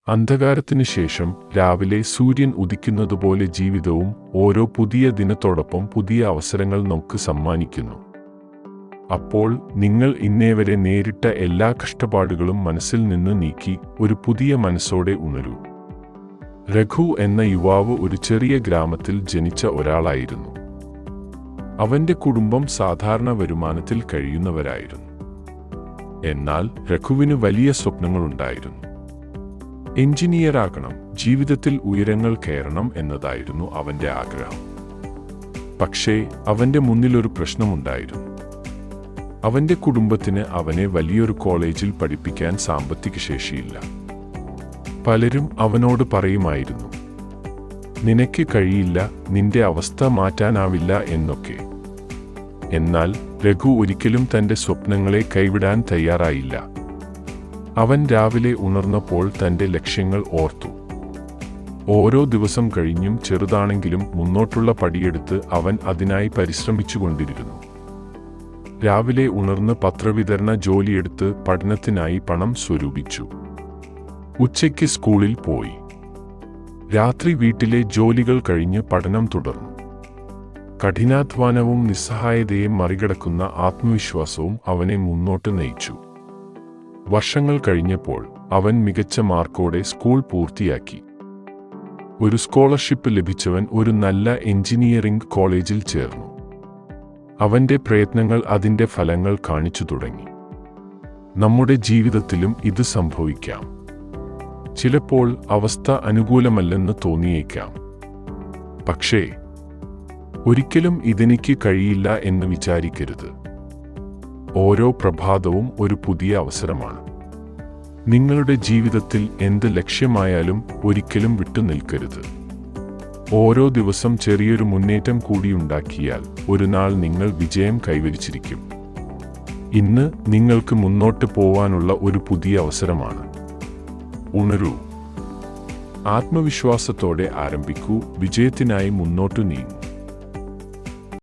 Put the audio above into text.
അന്ധകാരത്തിനു ശേഷം രാവിലെ സൂര്യൻ ഉദിക്കുന്നതുപോലെ ജീവിതവും ഓരോ പുതിയ ദിനത്തോടൊപ്പം പുതിയ അവസരങ്ങൾ നമുക്ക് സമ്മാനിക്കുന്നു. അപ്പോൾ നിങ്ങൾ ഇന്നേവരെ നേരിട്ട എല്ലാ കഷ്ടപ്പാടുകളും മനസ്സിൽ നിന്ന് നീക്കി ഒരു പുതിയ മനസ്സോടെ ഉണരൂ. രഘു എന്ന യുവാവ് ഒരു ചെറിയ ഗ്രാമത്തിൽ ജനിച്ച ഒരാളായിരുന്നു. അവന്റെ കുടുംബം സാധാരണ വരുമാനത്തിൽ കഴിയുന്നവരായിരുന്നു. എന്നാൽ രഘുവിന് വലിയ സ്വപ്നങ്ങളുണ്ടായിരുന്നു. എഞ്ചിനീയറാകണം, ജീവിതത്തിൽ ഉയരങ്ങൾ കയറണം എന്നതായിരുന്നു അവന്റെ ആഗ്രഹം. പക്ഷേ അവന്റെ മുന്നിലൊരു പ്രശ്നമുണ്ടായിരുന്നു. അവന്റെ കുടുംബത്തിന് അവനെ വലിയൊരു കോളേജിൽ പഠിപ്പിക്കാൻ സാമ്പത്തിക ശേഷിയില്ല. പലരും അവനോട് പറയുമായിരുന്നു, നിനക്ക് കഴിയില്ല, നിന്റെ അവസ്ഥ മാറ്റാനാവില്ല എന്നൊക്കെ. എന്നാൽ രഘു ഒരിക്കലും തന്റെ സ്വപ്നങ്ങളെ കൈവിടാൻ തയ്യാറായില്ല. അവൻ രാവിലെ ഉണർന്നപ്പോൾ തന്റെ ലക്ഷ്യങ്ങൾ ഓർത്തു. ഓരോ ദിവസം കഴിഞ്ഞും ചെറുതാണെങ്കിലും മുന്നോട്ടുള്ള പടിയെടുത്ത് അവൻ അതിനായി പരിശ്രമിച്ചുകൊണ്ടിരുന്നു. രാവിലെ ഉണർന്ന് പത്രവിതരണ ജോലിയെടുത്ത് പഠനത്തിനായി പണം സ്വരൂപിച്ചു. ഉച്ചയ്ക്ക് സ്കൂളിൽ പോയി. രാത്രി വീട്ടിലെ ജോലികൾ കഴിഞ്ഞ് പഠനം തുടർന്നു. കഠിനാധ്വാനവും നിസ്സഹായതയെ മറികടക്കുന്ന ആത്മവിശ്വാസവും അവനെ മുന്നോട്ട് നയിച്ചു. വർഷങ്ങൾ കഴിഞ്ഞപ്പോൾ അവൻ മികച്ച മാർക്കോടെ സ്കൂൾ പൂർത്തിയാക്കി. ഒരു സ്കോളർഷിപ്പ് ലഭിച്ചവൻ ഒരു നല്ല എഞ്ചിനീയറിംഗ് കോളേജിൽ ചേർന്നു. അവന്റെ പ്രയത്നങ്ങൾ അതിന്റെ ഫലങ്ങൾ കാണിച്ചു തുടങ്ങി. നമ്മുടെ ജീവിതത്തിലും ഇത് സംഭവിക്കാം. ചിലപ്പോൾ അവസ്ഥ അനുകൂലമല്ലെന്ന് തോന്നിയേക്കാം. പക്ഷേ ഒരിക്കലും ഇതെനിക്ക് കഴിയില്ല എന്ന് വിചാരിക്കരുത്. ഓരോ പ്രഭാതവും ഒരു പുതിയ അവസരമാണ്. നിങ്ങളുടെ ജീവിതത്തിൽ എന്ത് ലക്ഷ്യമായാലും ഒരിക്കലും വിട്ടുനിൽക്കരുത്. ഓരോ ദിവസം ചെറിയൊരു മുന്നേറ്റം കൂടിയുണ്ടാക്കിയാൽ ഒരു നാൾ നിങ്ങൾ വിജയം കൈവരിച്ചിരിക്കും. ഇന്ന് നിങ്ങൾക്ക് മുന്നോട്ട് പോവാനുള്ള ഒരു പുതിയ അവസരമാണ്. ഉണരൂ. ആത്മവിശ്വാസത്തോടെ ആരംഭിക്കൂ. വിജയത്തിനായി മുന്നോട്ടു നീങ്ങൂ.